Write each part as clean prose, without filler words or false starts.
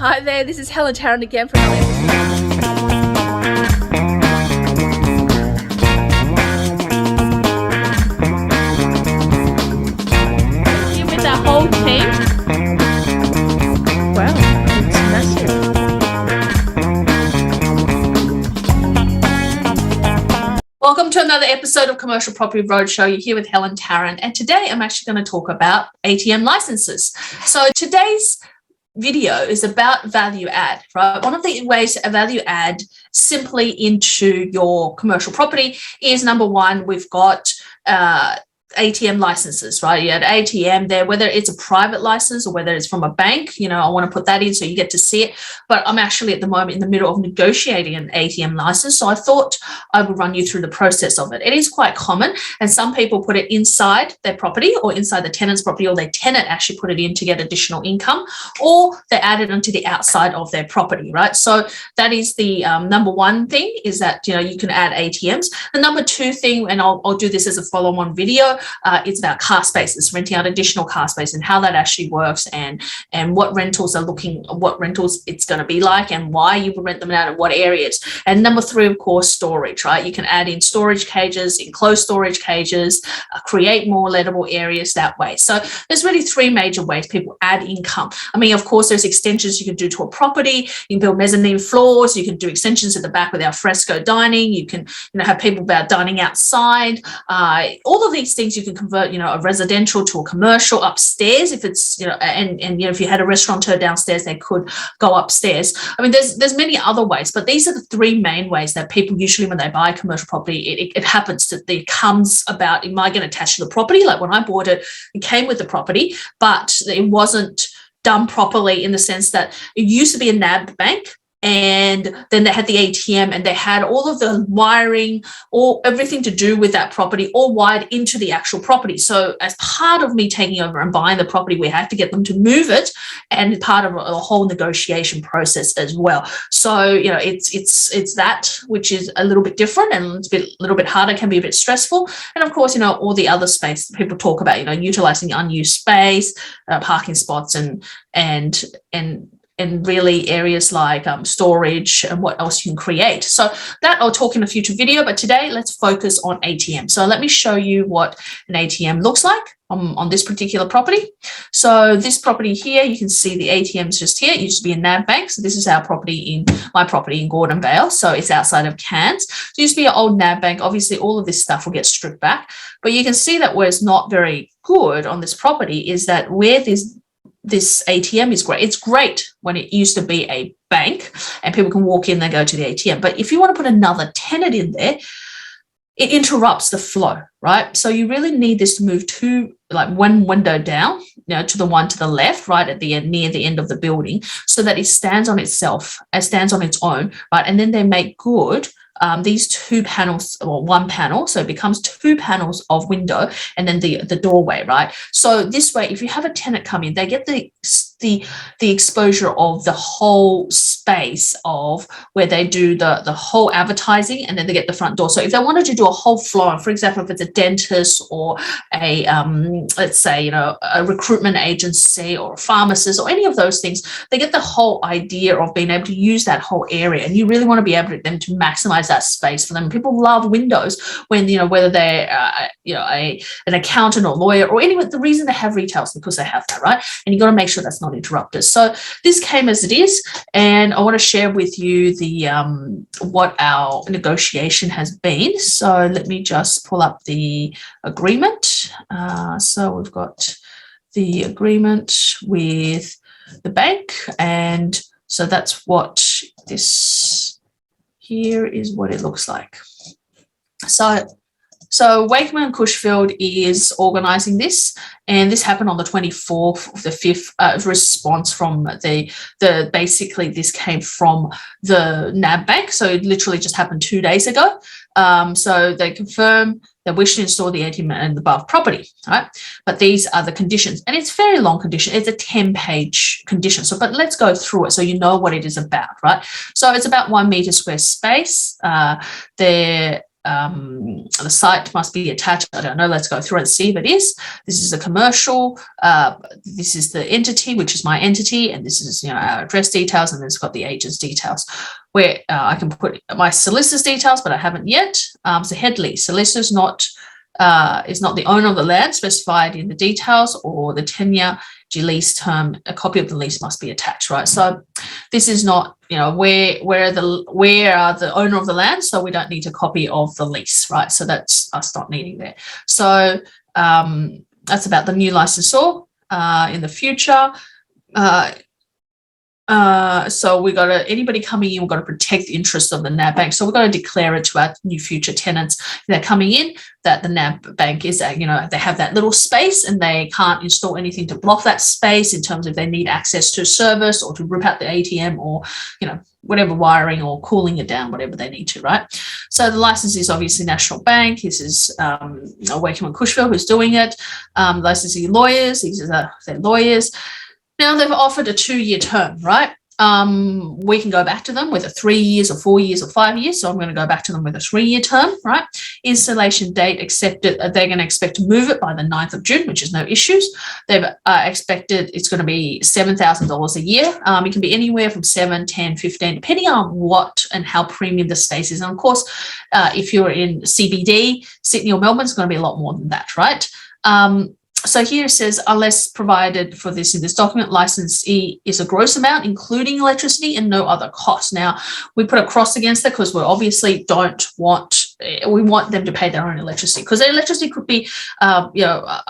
Hi there, this is Helen Tarrant again from another here with our whole team. Wow, it's massive. Welcome to another episode of Commercial Property Roadshow. You're here with Helen Tarrant, and today I'm actually going to talk about ATM licenses. So today's video is about value add, right? One of the ways to value add simply into your commercial property is, number one, we've got ATM licenses, right? You had ATM there, whether it's a private license or whether it's from a bank, I want to put that in so you get to see it. But I'm actually at the moment in the middle of negotiating an ATM license. So I thought I would run you through the process of it. It is quite common, and some people put it inside their property or inside the tenant's property, or their tenant actually put it in to get additional income, or they add it onto the outside of their property, right? So that is the number one thing, is that, you can add ATMs. The number two thing, and I'll do this as a follow-on video, it's about car spaces, renting out additional car space and how that actually works, and what rentals it's going to be like, and why you rent them out in what areas. And number three, of course, storage, right? You can add in storage cages, enclosed storage cages, create more lettable areas that way. So there's really three major ways people add income. I mean, of course, there's extensions you can do to a property. You can build mezzanine floors. You can do extensions at the back with al fresco dining. You can, have people about dining outside. All of these things you can convert, a residential to a commercial upstairs. If it's, and if you had a restaurateur downstairs, they could go upstairs. I mean, there's many other ways, but these are the three main ways that people usually, when they buy commercial property, it happens that it comes about. It might get attached to the property. Like when I bought it, it came with the property, but it wasn't done properly in the sense that it used to be a NAB bank. And then they had the ATM, and they had all of the wiring, or everything to do with that property, all wired into the actual property. So as part of me taking over and buying the property, we had to get them to move it, and part of a whole negotiation process as well. So, it's that which is a little bit different, and it's a little bit harder, can be a bit stressful. And of course, all the other space people talk about, utilizing unused space, parking spots, and really areas like storage and what else you can create. So that I'll talk in a future video, but today let's focus on ATM. So let me show you what an ATM looks like on this particular property. So this property here, you can see the ATM's just here. It used to be a NAB bank. So this is my property in Gordon Vale. So it's outside of Cairns. So it used to be an old NAB bank. Obviously, all of this stuff will get stripped back, but you can see that where it's not very good on this property is that where this ATM is great. It's great when it used to be a bank and people can walk in and go to the ATM. But if you want to put another tenant in there, it interrupts the flow, right? So you really need this to move one window down, to the one to the left, right at the end, near the end of the building, so that it stands on itself, stands on its own, right? And then they make good these two panels, or one panel, so it becomes two panels of window, and then the doorway, right? So this way, if you have a tenant come in, they get the exposure of the whole space of where they do the whole advertising, and then they get the front door. So if they wanted to do a whole floor, for example, if it's a dentist or a let's say a recruitment agency or a pharmacist or any of those things, they get the whole idea of being able to use that whole area, and you really want to be able to them to maximize that space for them. People love windows when whether they're an accountant or lawyer or anyone. The reason they have retail is because they have that, right? And you got to make sure that's not interrupted. So this came as it is, and I want to share with you the what our negotiation has been. So let me just pull up the agreement. So we've got the agreement with the bank, and so that's what this here is what it looks like. So Wakeman Cushfield is organising this, and this happened on the 24th of the 5th. Response from the basically this came from the NAB bank, so it literally just happened 2 days ago. So they confirm they wish to install the ATM in the above property, right? But these are the conditions, and it's very long condition. It's a 10-page condition. So, but let's go through it so you know what it is about, right? So it's about 1 meter square space. the site must be attached. I don't know. Let's go through and see if it is. This is a commercial. This is the entity, which is my entity, and this is our address details, and it's got the agent's details, where I can put my solicitor's details, but I haven't yet. So head lease solicitor is not the owner of the land specified in the details or the tenure lease term. A copy of the lease must be attached, right? So this is not, where are the owner of the land, so we don't need a copy of the lease, right? So that's us not needing there. So that's about the new licensor in the future. So we got to, anybody coming in, we've got to protect the interests of the NAB bank. So we've got to declare it to our new future tenants that are coming in that the NAB bank is, they have that little space and they can't install anything to block that space in terms of they need access to service or to rip out the ATM or, whatever wiring or cooling it down, whatever they need to, right? So the license is obviously National Bank. This is working with Cushville, who's doing it. Licensing lawyers, these are their lawyers. Now they've offered a 2-year term, right? We can go back to them with a 3 years or 4 years or 5 years. So I'm going to go back to them with a 3-year term, right? Installation date accepted. They're going to expect to move it by the 9th of June, which is no issues. They've expected it's going to be $7,000 a year. It can be anywhere from 7, 10, 15, depending on what and how premium the space is. And of course, if you're in CBD, Sydney or Melbourne, it's going to be a lot more than that, right? So here it says, unless provided for this in this document, licensee is a gross amount, including electricity and no other cost. Now, we put a cross against that because we obviously we want them to pay their own electricity, because their electricity could be, it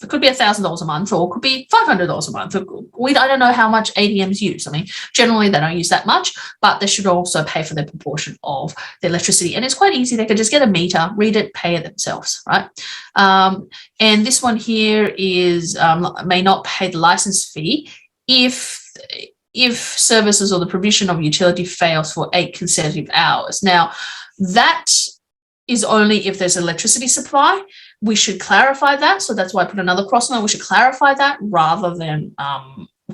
could be $1,000 a month, or it could be $500 a month. I don't know how much ATMs use. I mean, generally they don't use that much, but they should also pay for their proportion of the electricity. And it's quite easy. They can just get a meter, read it, pay it themselves, right? And this one here is may not pay the license fee if services or the provision of utility fails for 8 consecutive hours. Now, that is only if there's electricity supply. We should clarify that. So that's why I put another cross on it. We should clarify that rather than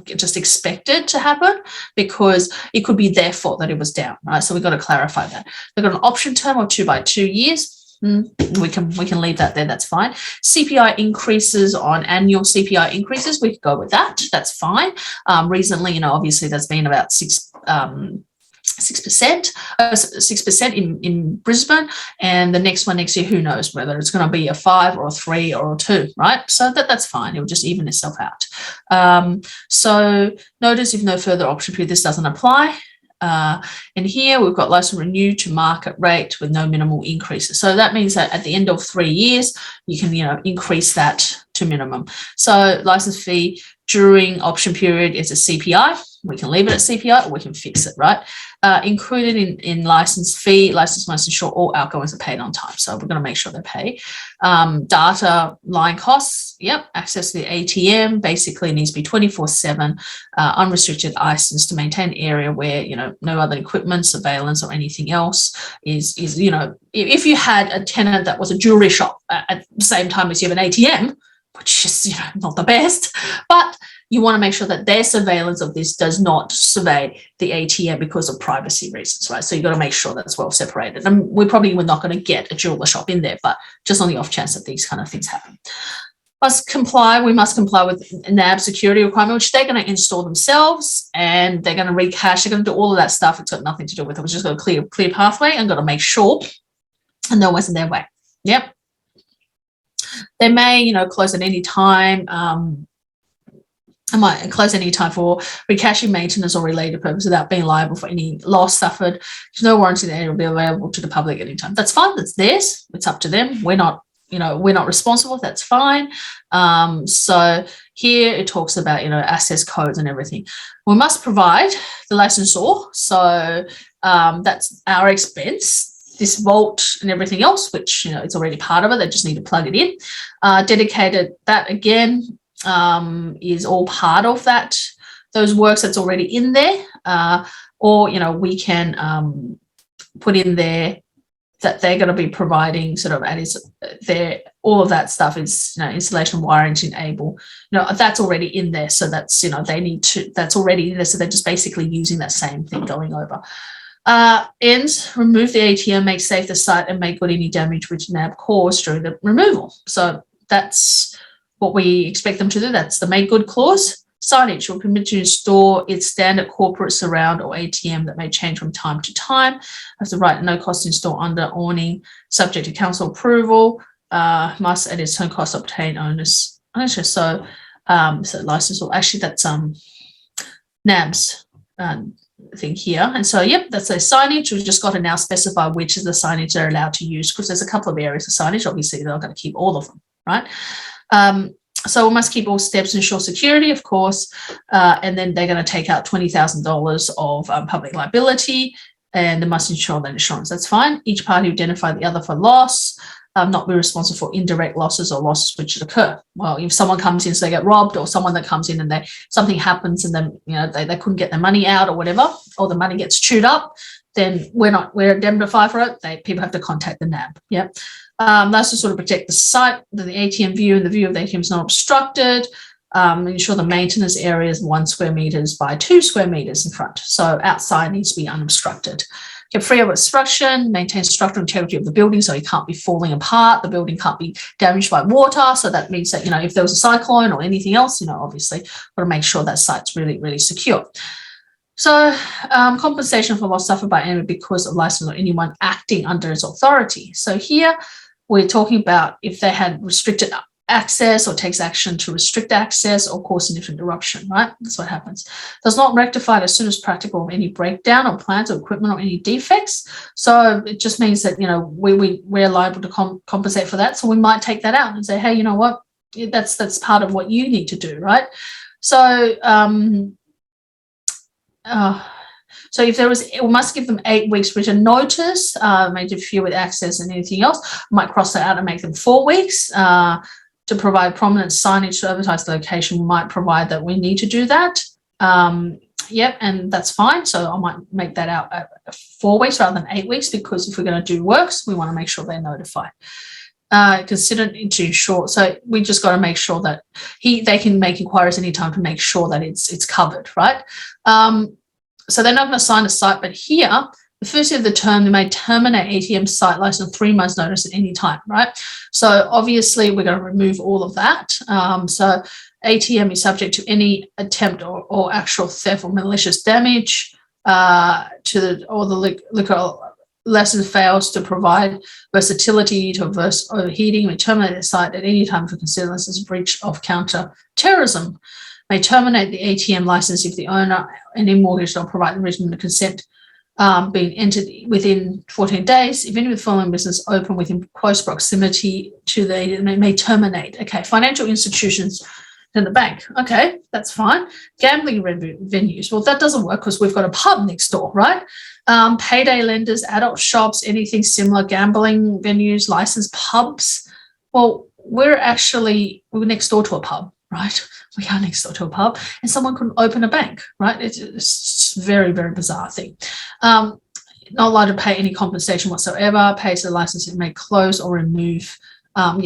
just expect it to happen, because it could be their fault that it was down, right? So we've got to clarify that. They've got an option term of 2 by 2 years. We can leave that there. That's fine. CPI increases on annual CPI increases. We could go with that. That's fine. Recently, obviously there's been about 6% in Brisbane, and the next one next year, who knows whether it's going to be a 5 or a 3 or a 2, right? So that's fine. It will just even itself out. So notice if no further option period, this doesn't apply. And here we've got license renewed to market rate with no minimal increases. So that means that at the end of 3 years, you can, increase that to minimum. So license fee during option period is a CPI. We can leave it at CPI or we can fix it, right? Included in license fee, license must ensure all outgoings are paid on time. So we're going to make sure they pay. Data line costs, yep. Access to the ATM basically needs to be 24/7, unrestricted license to maintain an area where, no other equipment, surveillance or anything else is, if you had a tenant that was a jewelry shop at the same time as you have an ATM, which is, not the best, but you want to make sure that their surveillance of this does not survey the ATM because of privacy reasons, right? So you've got to make sure that's well separated. And we probably were not going to get a jeweler shop in there, but just on the off chance that these kind of things happen. We must comply with NAB security requirement, which they're going to install themselves, and they're going to recache, they're going to do all of that stuff. It's got nothing to do with it. We're just got a clear pathway and got to make sure and no one's in their way. Yep. They may, close at any time. I might close any time for recaching, maintenance or related purpose without being liable for any loss suffered. There's no warranty that it will be available to the public at any time. That's fine. That's theirs. It's up to them. We're not responsible. That's fine. So here it talks about, access codes and everything. We must provide the licensor. So that's our expense. This vault and everything else, which, it's already part of it. They just need to plug it in. Dedicated, that again, is all part of that, those works that's already in there, or we can put in there that they're going to be providing sort of all of that stuff is installation, wiring to enable, that's already in there. So that's they need to, that's already in there. So they're just basically using that same thing going over. Ends, remove the ATM, make safe the site, and make good any damage which NAB caused during the removal. So that's what we expect them to do. That's the make good clause. Signage will permit you to store its standard corporate surround or ATM that may change from time to time. Has the right at no cost install under awning, subject to council approval. Must at its own cost obtain ownership. So license, or actually that's NAB's thing here. And so, yep, that's a signage. We've just got to now specify which is the signage they're allowed to use, because there's a couple of areas of signage. Obviously, they're not going to keep all of them, right? So we must keep all steps to ensure security, of course, and then they're going to take out $20,000 of public liability, and they must ensure that insurance. That's fine. Each party identify the other for loss, not be responsible for indirect losses or losses which should occur. Well, if someone comes in, so they get robbed, or someone that comes in and something happens and then they couldn't get their money out or whatever, or the money gets chewed up, then we're indemnified for it. People have to contact the NAB. Yeah. That's to sort of protect the site, the ATM view, and the view of the ATM is not obstructed. Ensure the maintenance area is 1 square meters by 2 square meters in front. So outside needs to be unobstructed. Keep free of obstruction, maintain structural integrity of the building, so it can't be falling apart. The building can't be damaged by water. So that means that, if there was a cyclone or anything else, obviously got to make sure that site's really, really secure. So compensation for loss suffered by anyone because of license or anyone acting under its authority. So here we're talking about if they had restricted access or takes action to restrict access or cause significant interruption, right? That's what happens. Does not rectify it as soon as practical of any breakdown or plans or equipment or any defects. So it just means that, we're liable to compensate for that. So we might take that out and say, hey, you know what? That's part of what you need to do, right? So, so if there was, we must give them 8 weeks written notice, may interfere with access and anything else. Might cross that out and make them 4 weeks. To provide prominent signage to advertise the location, we might provide that we need to do that. Yep, and that's fine. So I might make that out at 4 weeks rather than 8 weeks, because if we're going to do works, we want to make sure they're notified. Consider to ensure. So we just got to make sure that they can make inquiries anytime to make sure that it's covered, right? So they're not going to sign a site, but here, the first year of the term, they may terminate ATM site license 3 months notice at any time, right? So obviously we're going to remove all of that. So ATM is subject to any attempt or actual theft or malicious damage or the liquor license fails to provide versatility to averse overheating. We terminate the site at any time for consider this as a breach of counter-terrorism. May terminate the ATM license if the owner and any mortgage don't provide the written consent being entered within 14 days. If any of the following business open within close proximity to they may terminate. Okay, financial institutions than the bank. Okay, that's fine. Gambling venues. Well, that doesn't work because we've got a pub next door, right? Payday lenders, adult shops, anything similar, gambling venues, licensed pubs. Well, we're next door to a pub, right? We are next door to a pub, and someone couldn't open a bank, right? It's a very, very bizarre thing. Not allowed to pay any compensation whatsoever. Pays the license, it may close or remove.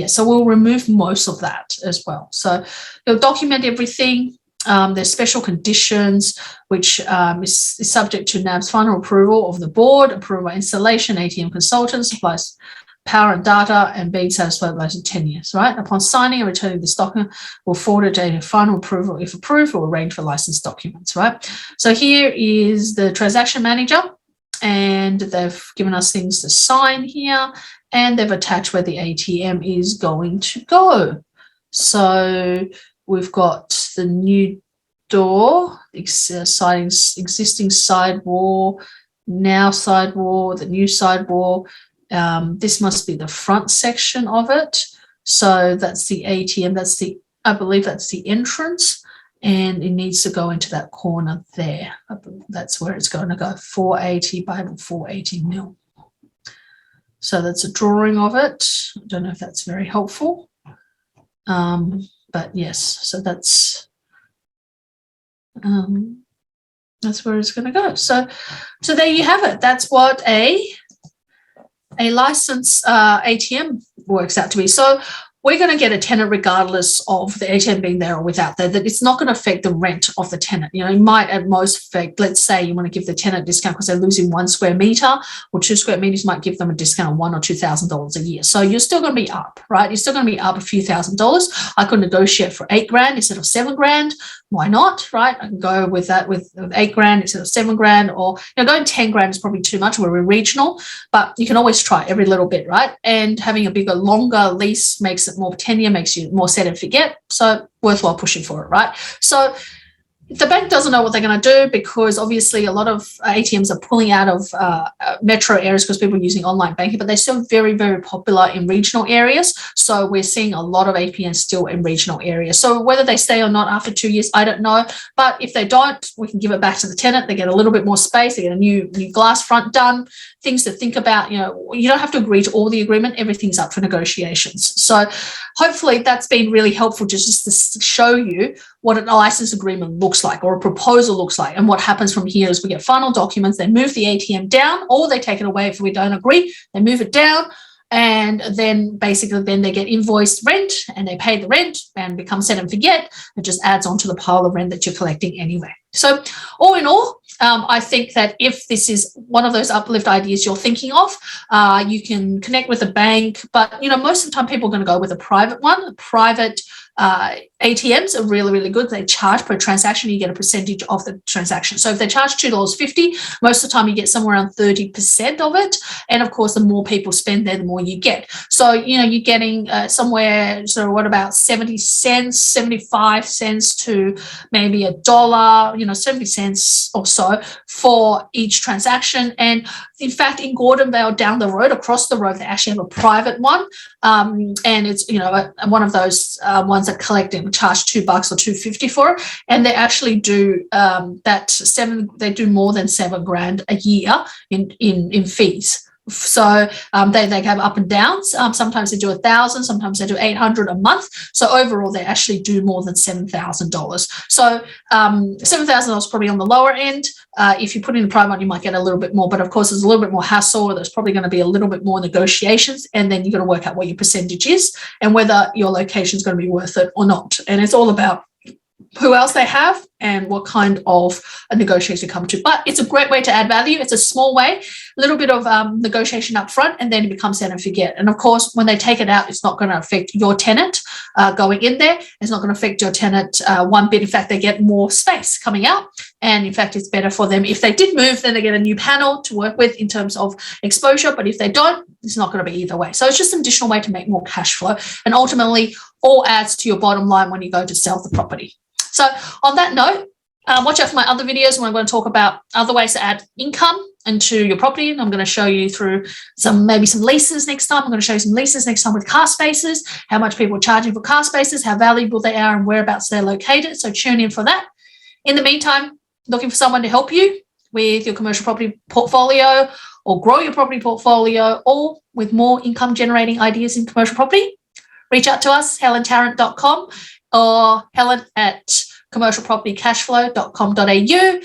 So we'll remove most of that as well. So they'll document everything. There's special conditions, which is subject to NAB's final approval of the board, approval by installation, ATM consultant, supplies power and data, and being satisfied with license 10 years, right? Upon signing and returning this document, we'll forward it to final approval. If approved, we'll arrange for license documents, right? So here is the transaction manager, and they've given us things to sign here, and they've attached where the ATM is going to go. So we've got the new door, existing side wall, now side wall, the new side wall. This must be the front section of it. So that's the ATM. I believe that's the entrance, and it needs to go into that corner there. That's where it's going to go, 480 by 480 mil. So that's a drawing of it. I don't know if that's very helpful. But yes, so that's where it's going to go. So there you have it. That's what a license ATM works out to be. So we're going to get a tenant regardless of the ATM being there or without there, that it's not going to affect the rent of the tenant. You know, it might at most affect, let's say you want to give the tenant a discount because they're losing 1 square meter or 2 square meters, might give them a discount of $1,000 or $2,000 a year. So you're still going to be up, right? You're still going to be up a few $1,000s. I could negotiate for $8,000 instead of $7,000. Why not, right? I can go with that with $8,000 instead of $7,000, or going $10,000 is probably too much. We're regional, but you can always try every little bit, right? And having a bigger, longer lease makes it more tenure, makes you more set and forget. So worthwhile pushing for it, right? So the bank doesn't know what they're going to do, because obviously a lot of ATMs are pulling out of metro areas because people are using online banking, but they're still very, very popular in regional areas. So we're seeing a lot of ATMs still in regional areas. So whether they stay or not after 2 years, I don't know. But if they don't, we can give it back to the tenant. They get a little bit more space. They get a new glass front done. Things to think about. You don't have to agree to all the agreement. Everything's up for negotiations. So hopefully that's been really helpful, just to show you what a license agreement looks like, or a proposal looks like. And what happens from here is we get final documents. They move the ATM down, or they take it away if we don't agree. They move it down, and then basically then they get invoiced rent, and they pay the rent and become set and forget. It just adds on to the pile of rent that you're collecting anyway. So all in all, I think that if this is one of those uplift ideas you're thinking of, you can connect with a bank. But most of the time people are going to go with a private one. A private ATMs are really, really good. They charge per transaction. You get a percentage of the transaction. So if they charge $2.50, most of the time you get somewhere around 30% of it. And of course, the more people spend there, the more you get. So, you're getting somewhere, so what about 70 cents, 75 cents to maybe $1, 70 cents or so for each transaction. And in fact, in Gordonvale down the road, across the road, they actually have a private one. And it's, one of those ones that collect and charge $2 or $2.50 for it. And they actually do they do more than $7,000 a year in fees. So they have up and downs. Sometimes they do 1,000, sometimes they do 800 a month. So overall, they actually do more than $7,000. So $7,000 is probably on the lower end. If you put in a private one, you might get a little bit more. But of course, there's a little bit more hassle. There's probably going to be a little bit more negotiations, and then you've got to work out what your percentage is and whether your location is going to be worth it or not. And it's all about who else they have and what kind of a negotiation come to. But it's a great way to add value. It's a small way, a little bit of negotiation up front, and then it becomes set and forget. And of course, when they take it out, it's not going to affect your tenant going in there. It's not going to affect your tenant one bit. In fact, they get more space coming out. And in fact, it's better for them. If they did move, then they get a new panel to work with in terms of exposure. But if they don't, it's not going to be either way. So it's just an additional way to make more cash flow. And ultimately, all adds to your bottom line when you go to sell the property. So on that note, watch out for my other videos when I'm going to talk about other ways to add income into your property. And I'm going to show you through maybe some leases next time. I'm going to show you some leases next time with car spaces, how much people are charging for car spaces, how valuable they are, and whereabouts they're located. So tune in for that. In the meantime, looking for someone to help you with your commercial property portfolio, or grow your property portfolio, or with more income generating ideas in commercial property, reach out to us, helentarrant.com, or helen@commercialpropertycashflow.com.au.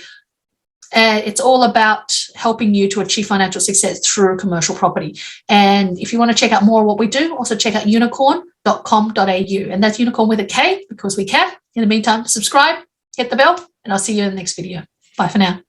It's all about helping you to achieve financial success through commercial property. And if you want to check out more of what we do, also check out unicorn.com.au. And that's unicorn with a K, because we can. In the meantime, subscribe, hit the bell, and I'll see you in the next video. Bye for now.